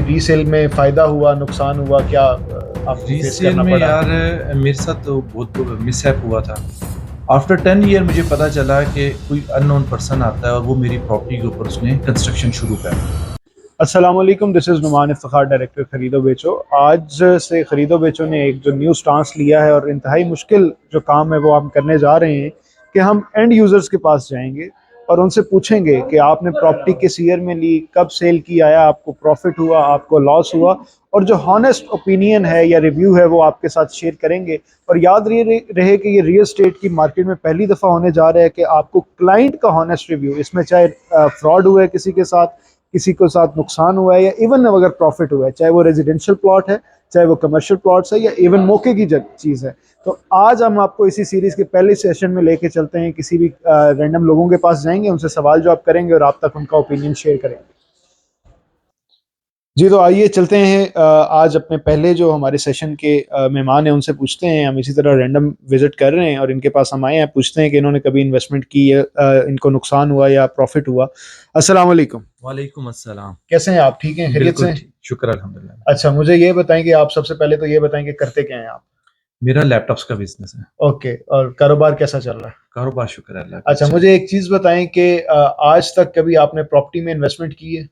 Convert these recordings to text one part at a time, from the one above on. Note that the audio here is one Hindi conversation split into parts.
रीसेल में फ़ायदा हुआ, नुकसान हुआ, क्या आपको फेस रीसेल करना में पड़ा? यार मेरे साथ तो बहुत मिसहैप हुआ था। आफ्टर 10 ईयर मुझे पता चला कि कोई अननोन पर्सन आता है और वो मेरी प्रॉपर्टी के ऊपर उसने कंस्ट्रक्शन शुरू कर दी। अस्सलाम वालेकुम, this is Numan Iftikhar, director Kharido Becho. आज से खरीदो बेचो ने एक जो न्यू स्टांस लिया है और इंतहाई मुश्किल जो काम है वो हम करने जा रहे हैं कि हम एंड यूज़र्स के पास जाएंगे और उनसे पूछेंगे कि आपने प्रॉपर्टी किस ईयर में ली, कब सेल की, आया आपको प्रॉफिट हुआ, आपको लॉस हुआ, और जो हॉनेस्ट ओपिनियन है या रिव्यू है वो आपके साथ शेयर करेंगे। और याद रहे कि ये रियल एस्टेट की मार्केट में पहली दफ़ा होने जा रहा है कि आपको क्लाइंट का हॉनेस्ट रिव्यू, इसमें चाहे फ्रॉड हुआ है किसी के साथ, किसी को साथ नुकसान हुआ है, या इवन अगर प्रॉफिट हुआ है, चाहे वो रेजिडेंशियल प्लॉट है, चाहे वो कमर्शियल प्लॉट्स है, या इवन मौके की चीज़ है। तो आज हम आपको इसी सीरीज़ के पहले सेशन में लेके चलते हैं, किसी भी रैंडम लोगों के पास जाएंगे, उनसे सवाल जवाब करेंगे और आप तक उनका ओपिनियन शेयर करेंगे। जी, तो आइए चलते हैं। आज अपने पहले जो हमारे सेशन के मेहमान हैं उनसे पूछते हैं। हम इसी तरह रैंडम विजिट कर रहे हैं और इनके पास हम आए हैं, पूछते हैं कि इन्होंने कभी इन्वेस्टमेंट की है, इनको नुकसान हुआ या प्रॉफिट हुआ। अस्सलाम वालेकुम। वालेकुम अस्सलाम। कैसे हैं आप? ठीक हैं, खैरियत बिल्कुल से? ठीक, शुक्र अल्हम्दुलिल्लाह। अच्छा, मुझे ये बताएं कि आप सबसे पहले तो ये बताएं कि करते क्या हैं आप? मेरा लैपटॉप्स का बिजनेस है। ओके, और कारोबार कैसा चल रहा है? कारोबार शुक्र है अल्लाह का अच्छा, अच्छा है। मुझे एक चीज़ बताएं कि आज तक कभी आपने प्रॉपर्टी में इन्वेस्टमेंट की है?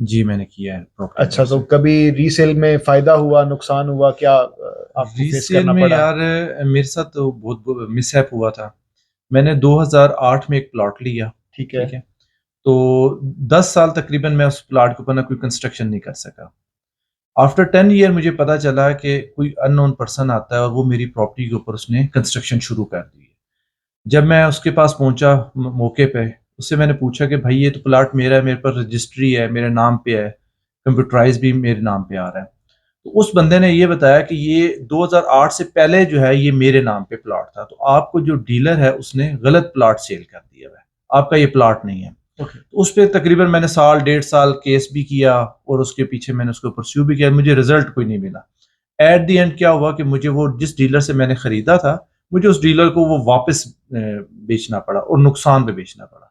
जी मैंने किया है प्रॉपर्टी अच्छा, तो इन्वेस्टमेंट। कभी रीसेल में फ़ायदा हुआ, नुकसान हुआ, क्या आपको फेस रीसेल करना में पड़ा? यार मेरे साथ तो बहुत मिसहैप हुआ था। मैंने 2008 में एक प्लॉट लिया। ठीक है। ठीक है। तो 10 साल तकरीबन मैं उस प्लॉट के ऊपर ना कोई कंस्ट्रक्शन नहीं कर सका। आफ्टर 10 ईयर मुझे पता चला कि कोई अननोन पर्सन आता है और वो मेरी प्रॉपर्टी के ऊपर उसने कंस्ट्रक्शन शुरू कर दी है। जब मैं उसके पास पहुंचा मौके पे, उससे मैंने पूछा कि भाई ये तो प्लॉट मेरा है, मेरे पर रजिस्ट्री है, मेरे नाम पे है, कंप्यूटराइज भी मेरे नाम पे आ रहा है। तो उस बंदे ने ये बताया कि ये 2008 से पहले जो है ये मेरे नाम पे प्लॉट था, तो आपको जो डीलर है उसने गलत प्लॉट सेल कर दिया है, आपका ये प्लॉट नहीं है। ओके। तो उस पर तकरीबन मैंने साल 1.5 साल केस भी किया और उसके पीछे मैंने उसको परस्यू भी किया, मुझे रिजल्ट कोई नहीं मिला। एट द एंड क्या हुआ कि मुझे वो जिस डीलर से मैंने खरीदा था, मुझे उस डीलर को वो वापस बेचना पड़ा और नुकसान पे बेचना पड़ा।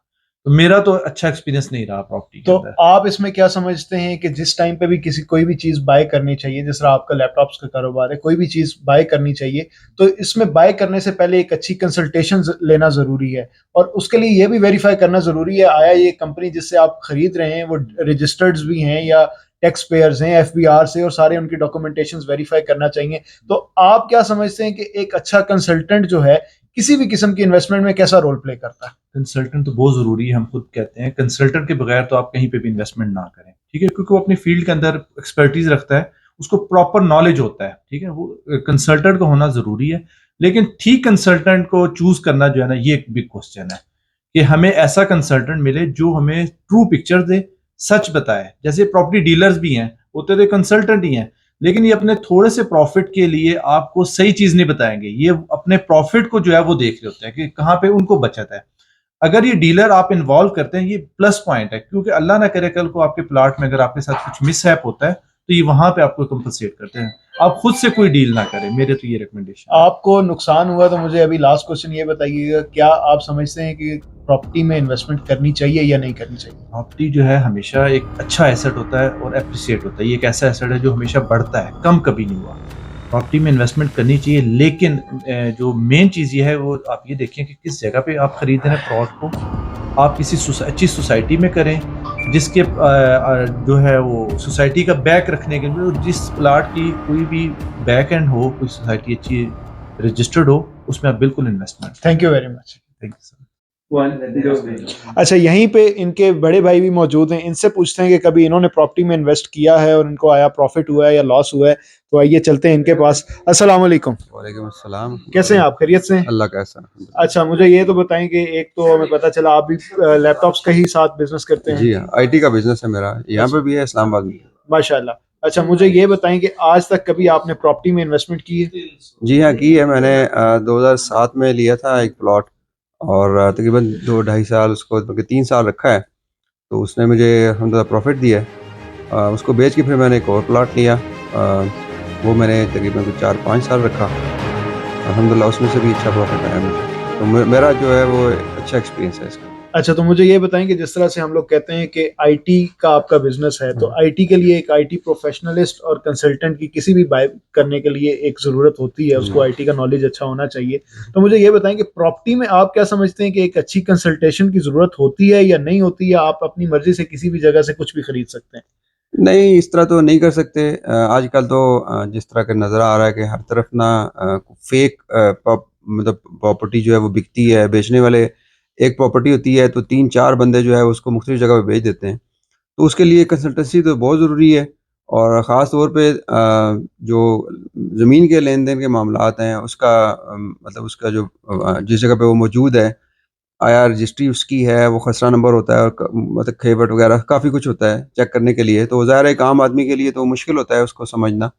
तो मेरा तो अच्छा एक्सपीरियंस नहीं रहा प्रॉपर्टी के तो अंदर। आप इसमें क्या समझते हैं कि जिस टाइम पे भी किसी कोई भी चीज़ बाय करनी चाहिए, जिस तरह आपका लैपटॉप्स का कारोबार है, कोई भी चीज़ बाय करनी चाहिए, तो इसमें बाय करने से पहले एक अच्छी कंसल्टेशन लेना ज़रूरी है, और उसके लिए ये भी वेरीफाई करना ज़रूरी है, आया ये कंपनी जिससे आप खरीद रहे हैं वो रजिस्टर्ड भी हैं या टैक्स पेयर्स हैं एफबीआर से, और सारे उनकी डॉक्यूमेंटेशंस वेरीफाई करना चाहिए। तो आप क्या समझते हैं कि एक अच्छा कंसल्टेंट जो है किसी भी किस्म की इन्वेस्टमेंट में कैसा रोल प्ले करता है? कंसल्टेंट तो बहुत ज़रूरी है, हम खुद कहते हैं कंसल्टेंट के बगैर तो आप कहीं पे भी इन्वेस्टमेंट ना करें। ठीक है, क्योंकि वो अपनी फील्ड के अंदर एक्सपर्टीज रखता है, उसको प्रॉपर नॉलेज होता है। ठीक है, वो कंसल्टेंट का होना ज़रूरी है। लेकिन ठीक कंसल्टेंट को चूज करना जो है ना, ये एक बिग क्वेश्चन है कि हमें ऐसा कंसल्टेंट मिले जो हमें ट्रू पिक्चर दे, सच बताए। जैसे प्रॉपर्टी डीलर्स भी हैं, वो तो कंसल्टेंट ही हैं, लेकिन ये अपने थोड़े से प्रॉफिट के लिए आपको सही चीज नहीं बताएंगे। ये अपने प्रॉफिट को जो है वो देख रहे होते हैं कि कहाँ पे उनको बचत है। अगर ये डीलर आप इन्वॉल्व करते हैं, ये प्लस पॉइंट है, क्योंकि अल्लाह ना करे कल को आपके प्लॉट में अगर आपके साथ कुछ मिसहैप होता है तो ये वहां पे आपको कंपनसेट करते हैं। आप खुद से कोई डील ना करें, मेरे तो ये रिकमेंडेशन है। आपको नुकसान हुआ तो मुझे अभी लास्ट क्वेश्चन ये बताइएगा, क्या आप समझते हैं कि प्रॉपर्टी में इन्वेस्टमेंट करनी चाहिए या नहीं करनी चाहिए? प्रॉपर्टी जो है हमेशा एक अच्छा एसेट होता है और एप्रिसिएट होता है। ये एक ऐसा एसेट है जो हमेशा बढ़ता है, कम कभी नहीं हुआ। प्रॉपर्टी में इन्वेस्टमेंट करनी चाहिए, लेकिन जो मेन चीज़ ये है वो आप ये देखें कि किस जगह पे आप खरीद रहे हैं प्लॉट को। आप किसी अच्छी सोसाइटी में करें, जिसके जो है वो सोसाइटी का बैक रखने के लिए, जिस प्लाट की कोई भी बैक एंड हो, कोई सोसाइटी अच्छी रजिस्टर्ड हो, उसमें आप बिल्कुल investment. Thank you very much. Thank you sir. अच्छा, यहीं पे इनके बड़े भाई भी मौजूद हैं, इनसे पूछते हैं कि कभी इन्होंने प्रॉपर्टी में इन्वेस्ट किया है और इनको आया प्रॉफिट हुआ है या लॉस हुआ है। तो आइए चलते हैं इनके पास। अस्सलाम वालेकुम। वालेकुम अस्सलाम। कैसे हैं आप? खैरियत से? अल्लाह का एहसान। अच्छा, मुझे ये तो बताएं कि एक तो हमें पता चला आप भी लैपटॉप्स का ही साथ बिजनेस करते हैं। जी हाँ, आईटी का बिजनेस है मेरा, यहाँ पे भी है, इस्लामाबाद में। माशाल्लाह। अच्छा, मुझे ये बताएं कि आज तक कभी आपने प्रॉपर्टी में इन्वेस्टमेंट की है? जी हाँ, की है मैंने। 2007 में लिया था एक प्लॉट, और तकरीबन 2-2.5 साल उसको, बल्कि 3 साल रखा है। तो उसने मुझे अलहमदुलिल्लाह प्रॉफिट दिया है। उसको बेच के फिर मैंने एक और प्लॉट लिया। वो मैंने तकरीबन कुछ 4-5 साल रखा। अल्हम्दुलिल्लाह उसमें से भी अच्छा प्रॉफिट आया मुझे। तो मेरा जो है वो अच्छा एक्सपीरियंस है इसका। अच्छा, तो मुझे ये बताएं कि जिस तरह से हम लोग कहते हैं कि आईटी का आपका बिजनेस है, तो आईटी के लिए एक आईटी प्रोफेशनलिस्ट और कंसल्टेंट की किसी भी बाय करने के लिए एक ज़रूरत होती है, उसको आईटी का नॉलेज अच्छा होना चाहिए। तो मुझे ये बताएं कि प्रॉपर्टी में आप क्या समझते हैं कि एक अच्छी कंसल्टेशन की ज़रूरत होती है या नहीं होती है? आप अपनी मर्जी से किसी भी जगह से कुछ भी खरीद सकते हैं? नहीं, इस तरह तो नहीं कर सकते। आजकल तो जिस तरह का नज़र आ रहा है कि हर तरफ ना फेक मतलब प्रॉपर्टी जो है वो बिकती है। बेचने वाले एक प्रॉपर्टी होती है तो 3-4 बंदे जो है उसको मुख्तलिफ जगह पे बेच देते हैं। तो उसके लिए कंसल्टेंसी तो बहुत ज़रूरी है, और ख़ास तौर पे जो ज़मीन के लेन-देन के मामलात हैं उसका मतलब उसका जो जिस जगह पे वो मौजूद है, आया रजिस्ट्री उसकी है, वो खसरा नंबर होता है और मतलब खेवट वगैरह काफ़ी कुछ होता है चेक करने के लिए। तो ज़ाहिर है एक आम आदमी के लिए तो मुश्किल होता है उसको समझना।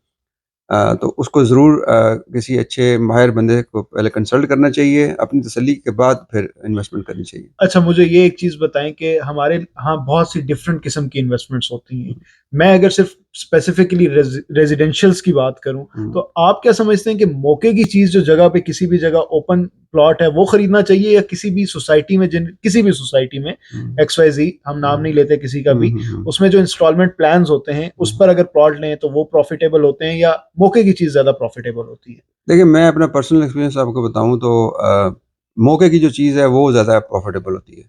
तो उसको ज़रूर किसी अच्छे माहिर बंदे को पहले कंसल्ट करना चाहिए, अपनी तसल्ली के बाद फिर इन्वेस्टमेंट करनी चाहिए। अच्छा, मुझे ये एक चीज़ बताएं कि हमारे यहाँ बहुत सी डिफरेंट किस्म की इन्वेस्टमेंट्स होती हैं। मैं अगर सिर्फ स्पेसिफिकली रेजिडेंशियल्स की बात करूं, तो आप क्या समझते हैं कि मौके की चीज़ जो जगह पे किसी भी जगह ओपन प्लॉट है वो खरीदना चाहिए, या किसी भी सोसाइटी में किसी भी सोसाइटी में XYZ, हम नाम नहीं लेते किसी का भी, उसमें जो इंस्टॉलमेंट प्लान्स होते हैं उस पर अगर प्लॉट लें तो वो प्रॉफिटेबल होते हैं, या मौके की चीज़ ज़्यादा प्रॉफिटेबल होती है? देखिए, मैं अपना पर्सनल एक्सपीरियंस आपको बताऊँ तो मौके की जो चीज़ है वो ज़्यादा प्रॉफ़िटेबल होती है।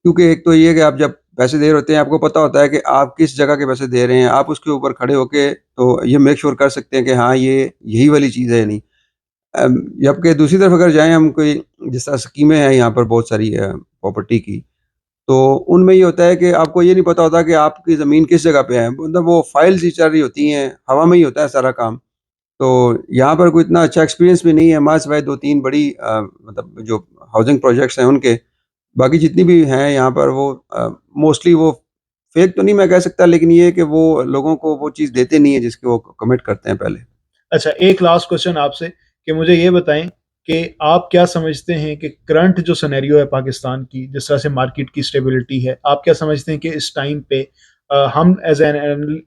क्योंकि एक तो ये है कि आप जब पैसे दे रहे होते हैं, आपको पता होता है कि आप किस जगह के पैसे दे रहे हैं। आप उसके ऊपर खड़े होके तो ये मेक श्योर कर सकते हैं कि हाँ, ये यही वाली चीज़ है या नहीं। जबकि दूसरी तरफ अगर जाएँ हम, कोई जिस तरह स्कीमें हैं यहाँ पर बहुत सारी प्रॉपर्टी की, तो उनमें ये होता है कि आपको ये नहीं पता होता कि आपकी ज़मीन किस जगह पे है। मतलब वो फाइल्स ही चल रही होती हैं, हवा में ही होता है सारा काम। तो यहाँ पर कोई इतना अच्छा एक्सपीरियंस भी नहीं है, हमारे सिवाय 2-3 बड़ी मतलब जो हाउसिंग प्रोजेक्ट्स हैं उनके। बाकी जितनी भी हैं यहाँ पर वो मोस्टली वो फेक तो नहीं मैं कह सकता, लेकिन ये है कि वो लोगों को वो चीज़ देते नहीं है जिसकी वो कमिट करते हैं पहले। अच्छा, एक लास्ट क्वेश्चन आपसे कि मुझे ये बताएं कि आप क्या समझते हैं कि करंट जो सिनेरियो है पाकिस्तान की, जिस तरह से मार्केट की स्टेबिलिटी है, आप क्या समझते हैं कि इस टाइम पे हम एज एन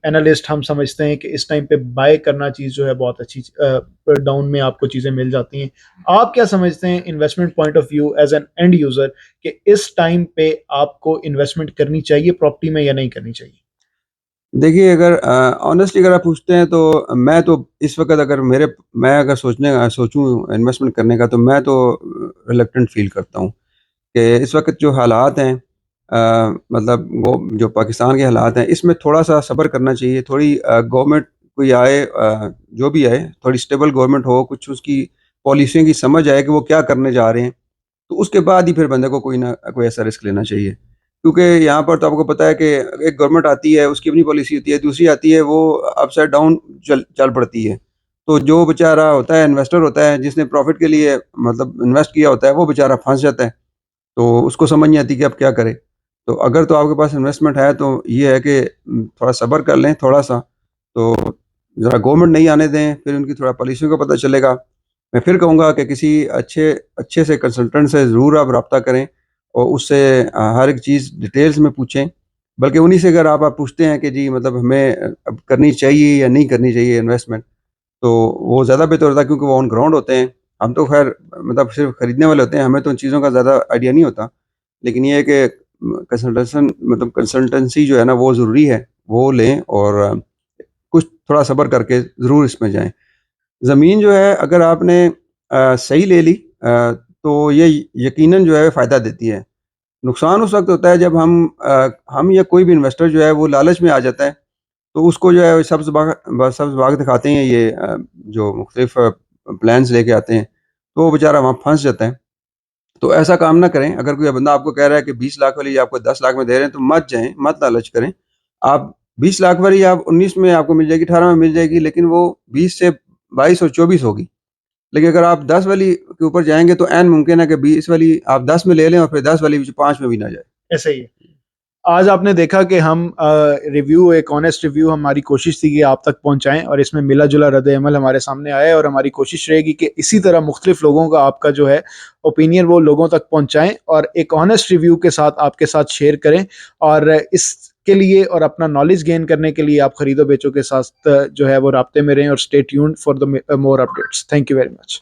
एनालिस्ट हम समझते हैं कि इस टाइम पे बाय करना चीज़ जो है बहुत अच्छी, डाउन में आपको चीज़ें मिल जाती हैं। आप क्या समझते हैं investment point of view as an end user कि इस टाइम पे आपको इन्वेस्टमेंट करनी चाहिए प्रॉपर्टी में या नहीं करनी चाहिए? देखिए, अगर ऑनेस्टली अगर आप पूछते हैं तो मैं तो इस वक़्त अगर मैं अगर सोचूँ इन्वेस्टमेंट करने का, तो मैं तो रिलक्टेंट फ़ील करता हूँ कि इस वक़्त जो हालात हैं, मतलब वो जो पाकिस्तान के हालात हैं, इसमें थोड़ा-सा सब्र करना चाहिए। थोड़ी गवर्नमेंट कोई आए, जो भी आए, थोड़ी स्टेबल गवर्नमेंट हो, कुछ उसकी पॉलिसियों की समझ आए कि वो क्या करने जा रहे हैं, तो उसके बाद ही फिर बंदे को कोई ना कोई ऐसा रिस्क लेना चाहिए। क्योंकि यहाँ पर तो आपको पता है कि एक गवर्नमेंट आती है, उसकी अपनी पॉलिसी होती है, दूसरी आती है वो अपसाइड डाउन चल चल पड़ती है। तो जो बेचारा होता है, इन्वेस्टर होता है, जिसने प्रॉफ़िट के लिए मतलब इन्वेस्ट किया होता है, वो बेचारा फँस जाता है। तो उसको समझ नहीं आती कि अब क्या करे। तो अगर तो आपके पास इन्वेस्टमेंट है तो ये है कि थोड़ा सब्र कर लें थोड़ा-सा, तो ज़रा गवर्नमेंट नहीं आने दें, फिर उनकी थोड़ा पॉलिसियों का पता चलेगा। मैं फिर कहूँगा कि किसी अच्छे अच्छे से कंसल्टेंट से ज़रूर आप राब्ता करें और उससे हर एक चीज़ डिटेल्स में पूछें। बल्कि उन्हीं से अगर आप पूछते हैं कि जी मतलब हमें अब करनी चाहिए या नहीं करनी चाहिए इन्वेस्टमेंट, तो वो ज़्यादा बेहतर होता है, क्योंकि वो ऑन ग्राउंड होते हैं। हम तो ख़ैर मतलब सिर्फ़ खरीदने वाले होते हैं, हमें तो उन चीज़ों का ज़्यादा आइडिया नहीं होता। लेकिन ये है कि कंसल्टेंसी जो है ना वो ज़रूरी है, वो लें और कुछ थोड़ा सब्र करके ज़रूर इसमें जाएँ। ज़मीन जो है अगर आपने सही ले ली, तो ये यकीनन जो है फ़ायदा देती है। नुकसान उस वक़्त होता है जब हम या कोई भी इन्वेस्टर जो है वो लालच में आ जाता है, तो उसको जो है सब्ज़ बाग दिखाते हैं ये जो मुख्तलिफ़ प्लान्स लेके आते हैं, तो वो बेचारा वहाँ फँस जाता है। तो ऐसा काम ना करें। अगर कोई बंदा आपको कह रहा है कि 20 लाख वाली आपको 10 लाख में दे रहे हैं, तो मत जाएँ, मत लालच करें। आप 20 लाख वाली आप 19 में आपको मिल जाएगी, 18 में मिल जाएगी, लेकिन वो 20 से 22 और 24 होगी। लेकिन अगर आप 10 वाली के ऊपर जाएँगे तो ऐन मुमकिन है कि 20 वाली आप 10 में ले लें और फिर 10 वाली 5 में भी ना जाए। ऐसा ही है। आज आपने देखा कि हम रिव्यू, एक ऑनेस्ट रिव्यू, हमारी कोशिश थी कि आप तक पहुंचाएं, और इसमें मिला जुला रद्द अमल हमारे सामने आया है, और हमारी कोशिश रहेगी कि इसी तरह मुख्तलिफ लोगों का आपका जो है ओपिनियन वो लोगों तक पहुंचाएं और एक ऑनेस्ट रिव्यू के साथ आपके साथ शेयर करें। और इसके लिए और अपना नॉलेज गेन करने के लिए आप खरीदो बेचो के साथ जो है वो राब्ते में रहें, और stay tuned for the more updates. Thank you very much.